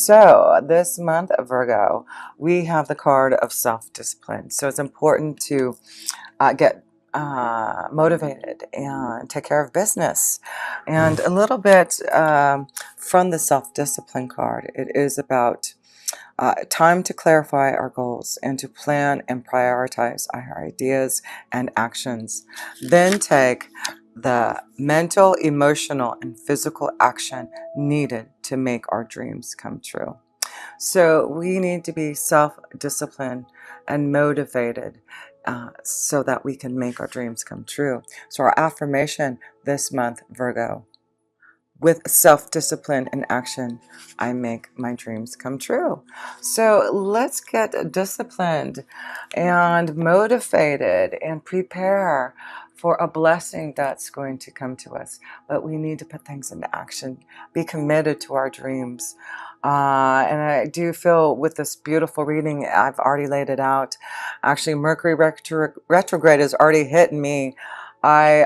So this month, Virgo, we have the card of self-discipline. So it's important to get motivated and take care of business. And a little bit from the self-discipline card, it is about time to clarify our goals and to plan and prioritize our ideas and actions. Then take the mental, emotional, and physical action needed to make our dreams come true. So we need to be self-disciplined and motivated so that we can make our dreams come true. So our affirmation this month, Virgo: with self-discipline and action, I make my dreams come true. So let's get disciplined and motivated and prepare for a blessing that's going to come to us. But we need to put things into action, be committed to our dreams. And I do feel with this beautiful reading, I've already laid it out. Actually, Mercury retrograde has already hit me. I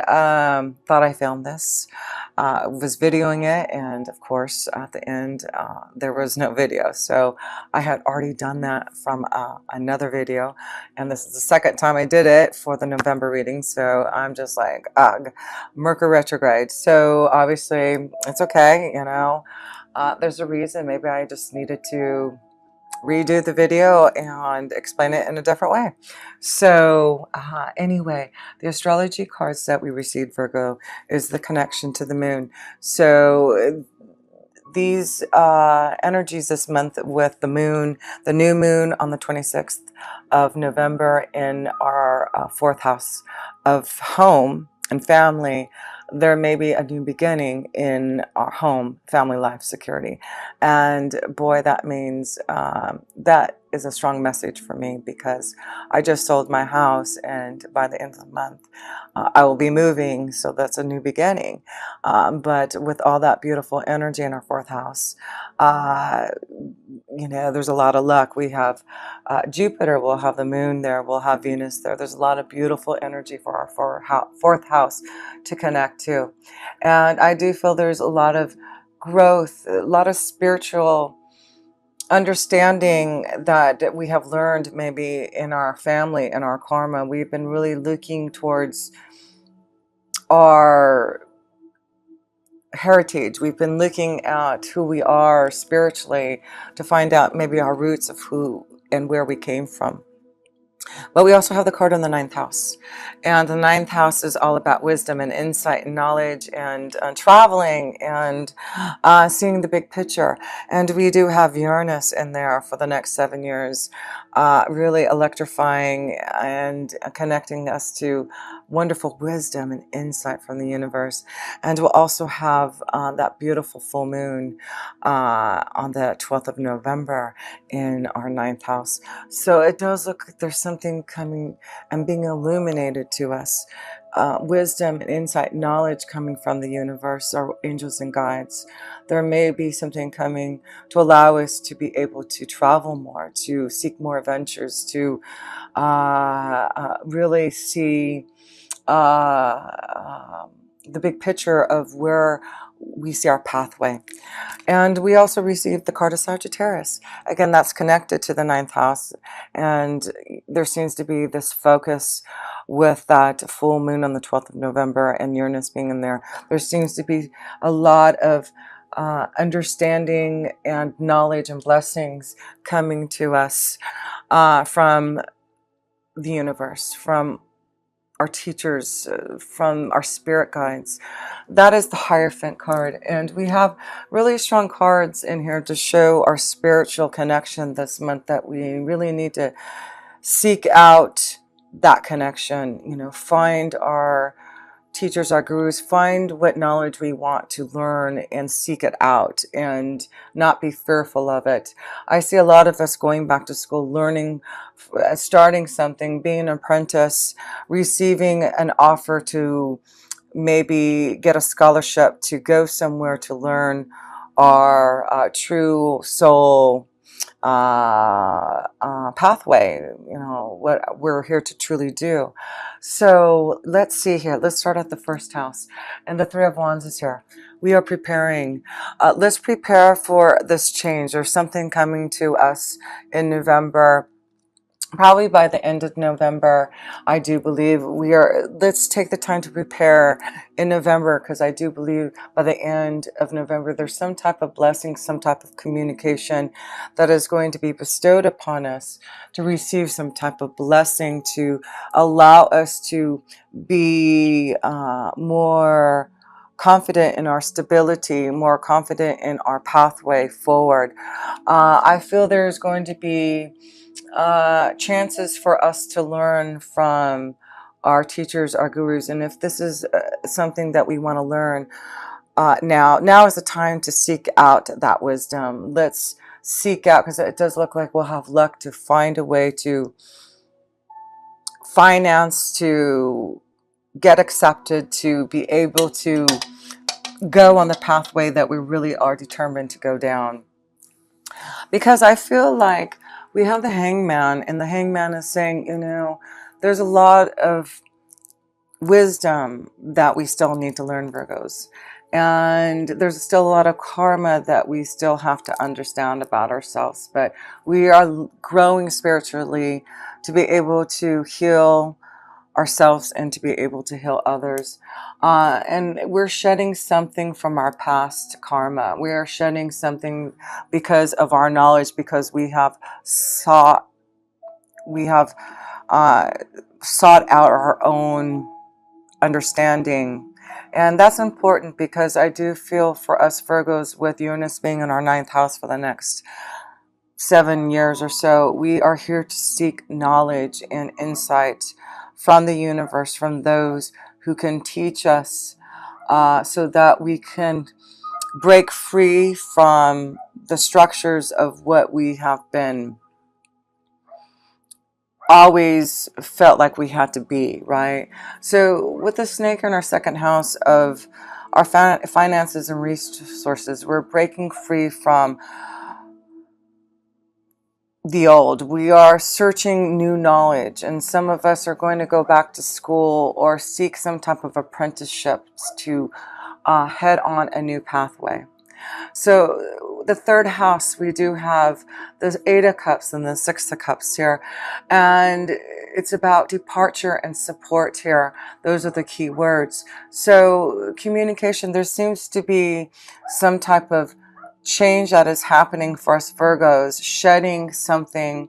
thought I filmed this. Was videoing it, and of course at the end there was no video, so I had already done that from another video, and this is the second time I did it for the November reading. So I'm just like, ugh, Mercury retrograde. So obviously it's okay, you know, there's a reason. Maybe I just needed to redo the video and explain it in a different way. So anyway, the astrology cards that we received, Virgo, is the connection to the moon. So these energies this month with the moon, the new moon on the 26th of November in our fourth house of home and family, there may be a new beginning in our home, family life, security. And boy, that means that is a strong message for me, because I just sold my house, and by the end of the month I will be moving. So that's a new beginning. But with all that beautiful energy in our fourth house, you know, there's a lot of luck. We have Jupiter, we'll have the moon there, we'll have Venus there. There's a lot of beautiful energy for our fourth house to connect to. And I do feel there's a lot of growth, a lot of spiritual understanding that we have learned maybe in our family and our karma. We've been really looking towards our heritage. We've been looking at who we are spiritually to find out maybe our roots of who and where we came from. But we also have the card on the ninth house. And the ninth house is all about wisdom and insight and knowledge and traveling and seeing the big picture. And we do have Uranus in there for the next 7 years, really electrifying and connecting us to wonderful wisdom and insight from the universe. And we'll also have that beautiful full moon on the 12th of November in our ninth house. So it does look like there's something coming and being illuminated to us. Wisdom and insight, knowledge coming from the universe, our angels and guides. There may be something coming to allow us to be able to travel more, to seek more adventures, to really see the big picture of where we see our pathway. And we also received the card of Sagittarius. Again, that's connected to the ninth house. And there seems to be this focus with that full moon on the 12th of November and Uranus being in there. There seems to be a lot of understanding and knowledge and blessings coming to us from the universe, from our teachers, from our spirit guides. That is the Hierophant card. And we have really strong cards in here to show our spiritual connection this month, that we really need to seek out that connection, you know, find our teachers, our gurus, find what knowledge we want to learn and seek it out and not be fearful of it. I see a lot of us going back to school, learning, starting something, being an apprentice, receiving an offer to maybe get a scholarship to go somewhere to learn our true soul pathway, you know, what we're here to truly do. So let's see here. Let's start at the first house. And the Three of Wands is here. We are preparing. Let's prepare for this change. There's something coming to us in November. Probably by the end of November, I do believe let's take the time to prepare in November, because I do believe by the end of November, there's some type of blessing, some type of communication that is going to be bestowed upon us to receive some type of blessing to allow us to be more confident in our stability, more confident in our pathway forward. I feel there's going to be chances for us to learn from our teachers, our gurus. And if this is something that we want to learn, now is the time to seek out that wisdom. Let's seek out, because it does look like we'll have luck to find a way to finance, to get accepted, to be able to go on the pathway that we really are determined to go down. Because I feel like we have the Hangman, and the Hangman is saying, you know, there's a lot of wisdom that we still need to learn, Virgos. And there's still a lot of karma that we still have to understand about ourselves. But we are growing spiritually to be able to heal ourselves and to be able to heal others. And we're shedding something from our past karma. We are shedding something because of our knowledge, because we have sought sought out our own understanding. And that's important, because I do feel for us Virgos, with Uranus being in our 9th house for the next 7 years or so, we are here to seek knowledge and insight from the universe, from those who can teach us, so that we can break free from the structures of what we have been always felt like we had to be, right? So with the snake in our 2nd house of our finances and resources, we're breaking free from the old. We are searching new knowledge, and some of us are going to go back to school or seek some type of apprenticeships to head on a new pathway. So the 3rd house, we do have the 8 of Cups and the 6 of Cups here, and it's about departure and support here. Those are the key words. So communication, there seems to be some type of change that is happening for us Virgos, shedding something,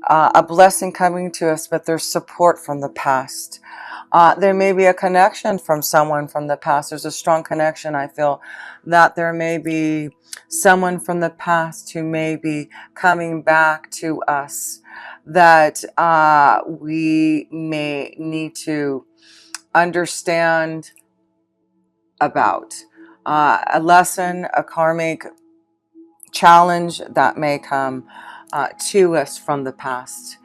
a blessing coming to us, but there's support from the past. There may be a connection from someone from the past. There's a strong connection. I feel that there may be someone from the past who may be coming back to us that we may need to understand about. A lesson, a karmic challenge that may come to us from the past.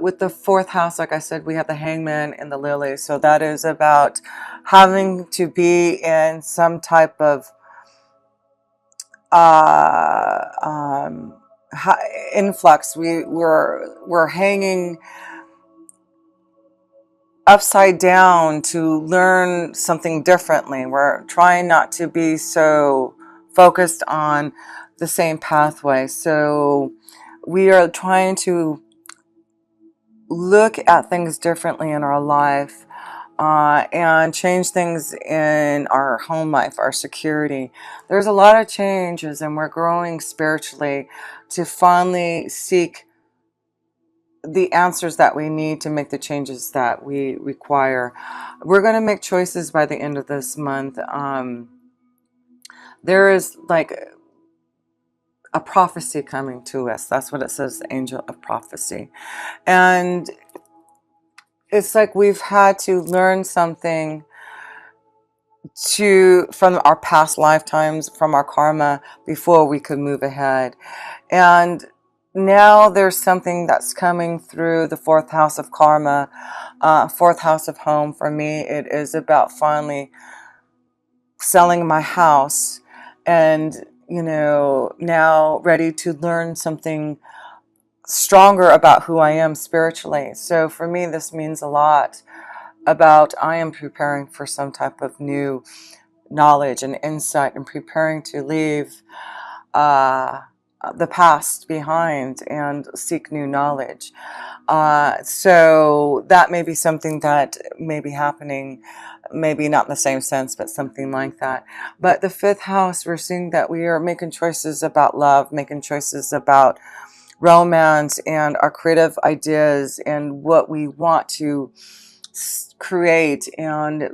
With the 4th house, like I said, we have the Hangman and the Lily. So that is about having to be in some type of influx. We're hanging upside down to learn something differently. We're trying not to be so focused on the same pathway. So we are trying to look at things differently in our life, and change things in our home life, our security. There's a lot of changes, and we're growing spiritually to finally seek the answers that we need to make the changes that we require. We're going to make choices by the end of this month. There is like a prophecy coming to us. That's what it says, the angel of prophecy. And it's like we've had to learn something from our past lifetimes, from our karma, before we could move ahead. And now there's something that's coming through the 4th house of karma, 4th house of home. For me, it is about finally selling my house and now ready to learn something stronger about who I am spiritually. So for me, this means a lot about I am preparing for some type of new knowledge and insight and preparing to leave uh, the past behind and seek new knowledge. So that may be something that may be happening, maybe not in the same sense, but something like that. But the fifth house, we're seeing that we are making choices about love, making choices about romance and our creative ideas and what we want to create and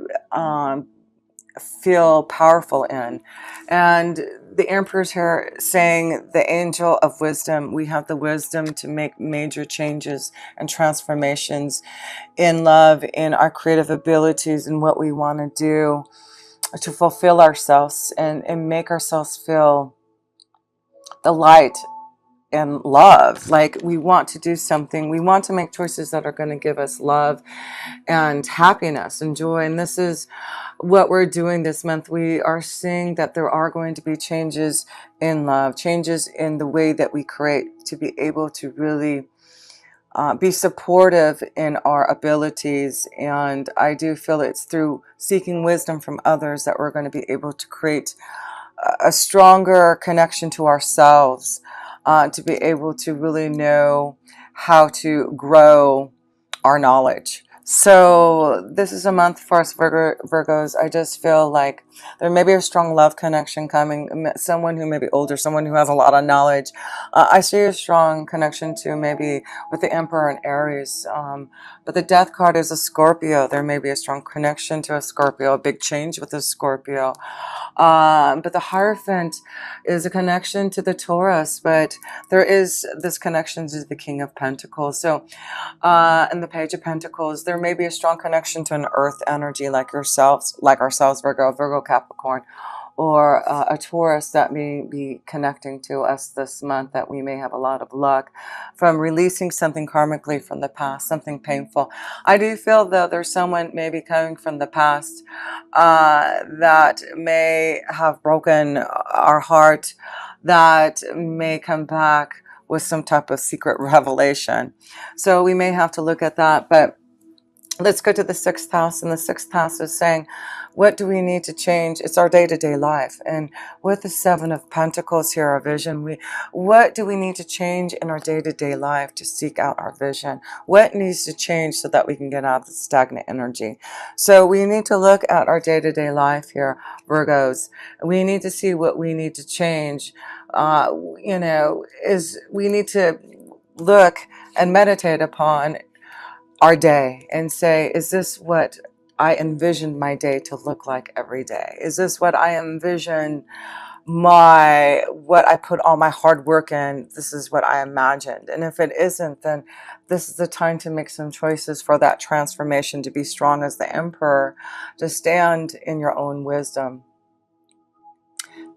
feel powerful in. And the Emperor's here saying the angel of wisdom. We have the wisdom to make major changes and transformations in love, in our creative abilities, and what we want to do to fulfill ourselves and make ourselves feel the light and love. Like we want to do something, we want to make choices that are going to give us love and happiness and joy. And this is what we're doing this month. We are seeing that there are going to be changes in love, changes in the way that we create to be able to really be supportive in our abilities. And I do feel it's through seeking wisdom from others that we're going to be able to create a stronger connection to ourselves, to be able to really know how to grow our knowledge. So this is a month for us Virgos. I just feel like there may be a strong love connection coming. Someone who may be older, someone who has a lot of knowledge. I see a strong connection to maybe with the Emperor and Aries. But the Death card is a Scorpio. There may be a strong connection to a Scorpio, a big change with a Scorpio. But the Hierophant is a connection to the Taurus, but there is this connection to the King of Pentacles. So, and the Page of Pentacles, there may be a strong connection to an Earth energy like ourselves, Virgo, Capricorn, or a Taurus that may be connecting to us this month, that we may have a lot of luck from releasing something karmically from the past, something painful. I do feel, though, there's someone maybe coming from the past that may have broken our heart, that may come back with some type of secret revelation. So we may have to look at that. But let's go to the sixth house. And the sixth house is saying, what do we need to change? It's our day-to-day life. And with the Seven of Pentacles here, our vision, what do we need to change in our day-to-day life to seek out our vision? What needs to change so that we can get out of the stagnant energy? So we need to look at our day-to-day life here, Virgos. We need to see what we need to change. Is we need to look and meditate upon our day and say, is this what I envisioned my day to look like every day? Is this what I envisioned what I put all my hard work in? This is what I imagined. And if it isn't, then this is the time to make some choices for that transformation, to be strong as the Emperor, to stand in your own wisdom.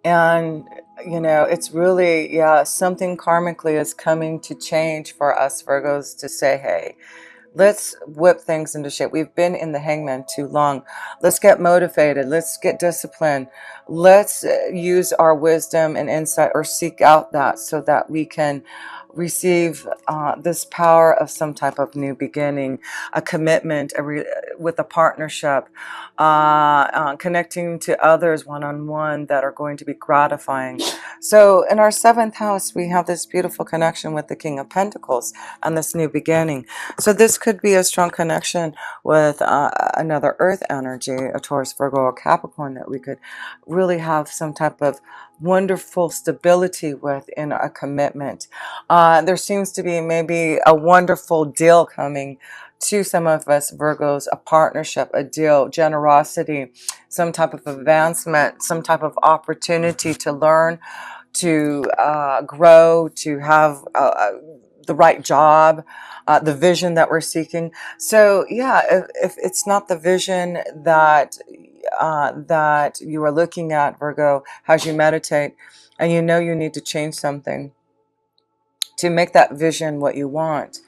And it's really, something karmically is coming to change for us Virgos, to say, hey, let's whip things into shape. We've been in the Hangman too long. Let's get motivated. Let's get disciplined. Let's use our wisdom and insight, or seek out that, so that we can receive this power of some type of new beginning, a commitment, with a partnership, connecting to others one-on-one that are going to be gratifying. So in our seventh house, we have this beautiful connection with the King of Pentacles and this new beginning. So this could be a strong connection with another Earth energy, a Taurus, Virgo, or Capricorn, that we could really have some type of wonderful stability with in a commitment. There seems to be maybe a wonderful deal coming to some of us Virgos, a partnership, a deal, generosity, some type of advancement, some type of opportunity to learn, to grow, to have the right job, the vision that we're seeking. So yeah, if it's not the vision that that you are looking at, Virgo, as you meditate, and you need to change something to make that vision what you want,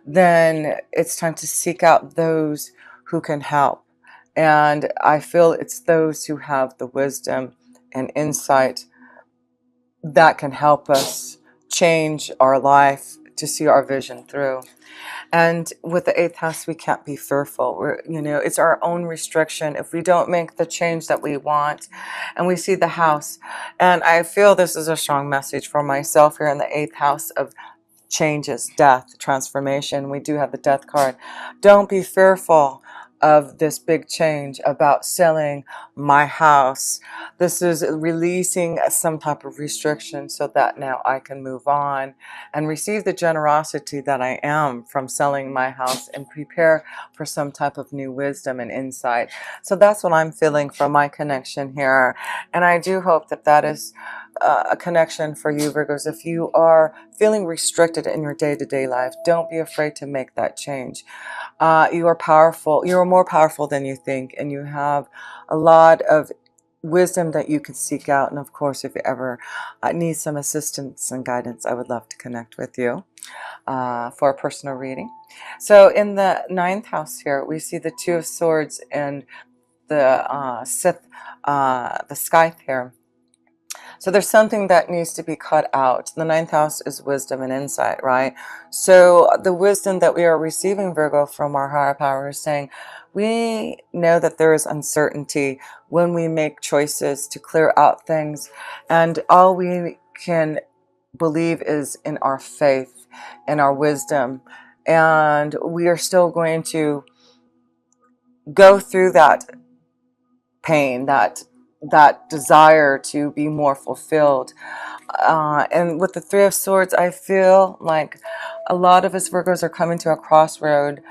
then it's time to seek out those who can help. And I feel it's those who have the wisdom and insight that can help us change our life to see our vision through. And with the eighth house, we can't be fearful. It's our own restriction if we don't make the change that we want. And we see the house. And I feel this is a strong message for myself here in the eighth house of changes, death, transformation. We do have the death card. Don't be fearful of this big change about selling my house. This is releasing some type of restriction so that now I can move on and receive the generosity that I am from selling my house and prepare for some type of new wisdom and insight. So that's what I'm feeling from my connection here. And I do hope that that is a connection for you, Virgos. If you are feeling restricted in your day-to-day life, don't be afraid to make that change. You are powerful. You are more powerful than you think, and you have a lot of wisdom that you can seek out. And of course, if you ever need some assistance and guidance, I would love to connect with you for a personal reading. So in the ninth house here, we see the Two of Swords and the Scythe, the Scythe here. So there's something that needs to be cut out. The ninth house is wisdom and insight, right? So the wisdom that we are receiving, Virgo, from our higher power is saying, we know that there is uncertainty when we make choices to clear out things. And all we can believe is in our faith, in our wisdom. And we are still going to go through that pain, that desire to be more fulfilled. And with the Three of Swords, I feel like a lot of us Virgos are coming to a crossroad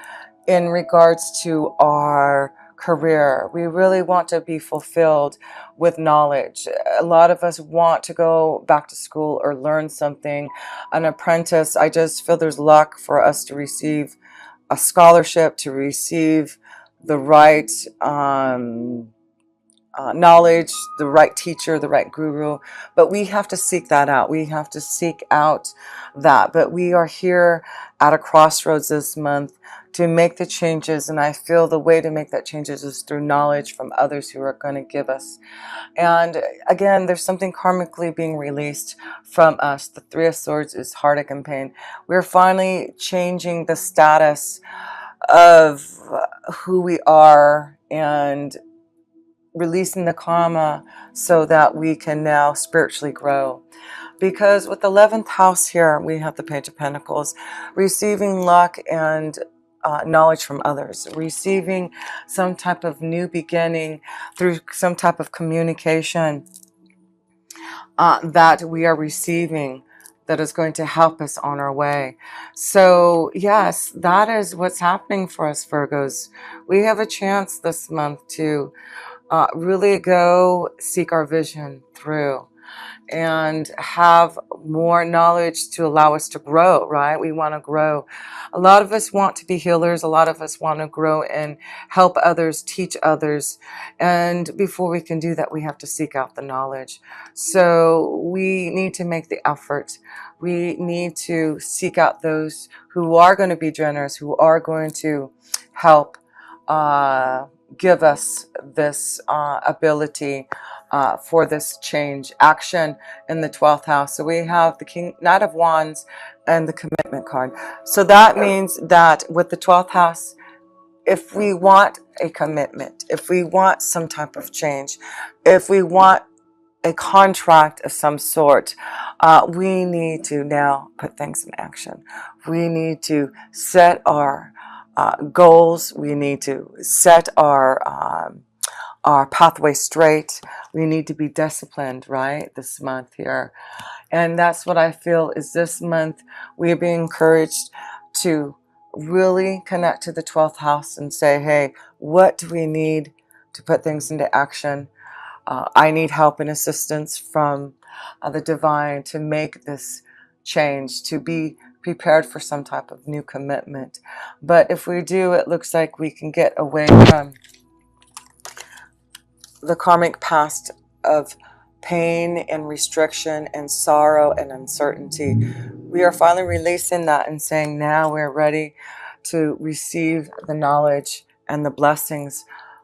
in regards to our career. We really want to be fulfilled with knowledge. A lot of us want to go back to school or learn something, an apprentice. I just feel there's luck for us to receive a scholarship, to receive the right knowledge, the right teacher, the right guru, but we have to seek that out. We have to seek out that. But we are here at a crossroads this month to make the changes, and I feel the way to make that changes is through knowledge from others who are going to give us. And again, there's something karmically being released from us. The Three of Swords is heartache and pain. We're finally changing the status of who we are and releasing the karma so that we can now spiritually grow. Because with the 11th house here, we have the Page of Pentacles, receiving luck and knowledge from others, receiving some type of new beginning through some type of communication that we are receiving that is going to help us on our way. So yes, that is what's happening for us, Virgos. We have a chance this month to really go seek our vision through and have more knowledge to allow us to grow, right? We want to grow. A lot of us want to be healers. A lot of us want to grow and help others, teach others. And before we can do that, we have to seek out the knowledge. So we need to make the effort. We need to seek out those who are going to be generous, who are going to help give us this ability for this change action in the 12th house. So we have the Knight of Wands and the Commitment card. So that means that with the 12th house, if we want a commitment, if we want some type of change, if we want a contract of some sort, we need to now put things in action. We need to set our goals. We need to set our pathway straight. We need to be disciplined, right, this month here. And that's what I feel is this month we are being encouraged to really connect to the 12th house and say, hey, what do we need to put things into action? I need help and assistance from the divine to make this change, to be prepared for some type of new commitment. But if we do, it looks like we can get away from the karmic past of pain and restriction and sorrow and uncertainty. We are finally releasing that and saying now we're ready to receive the knowledge and the blessings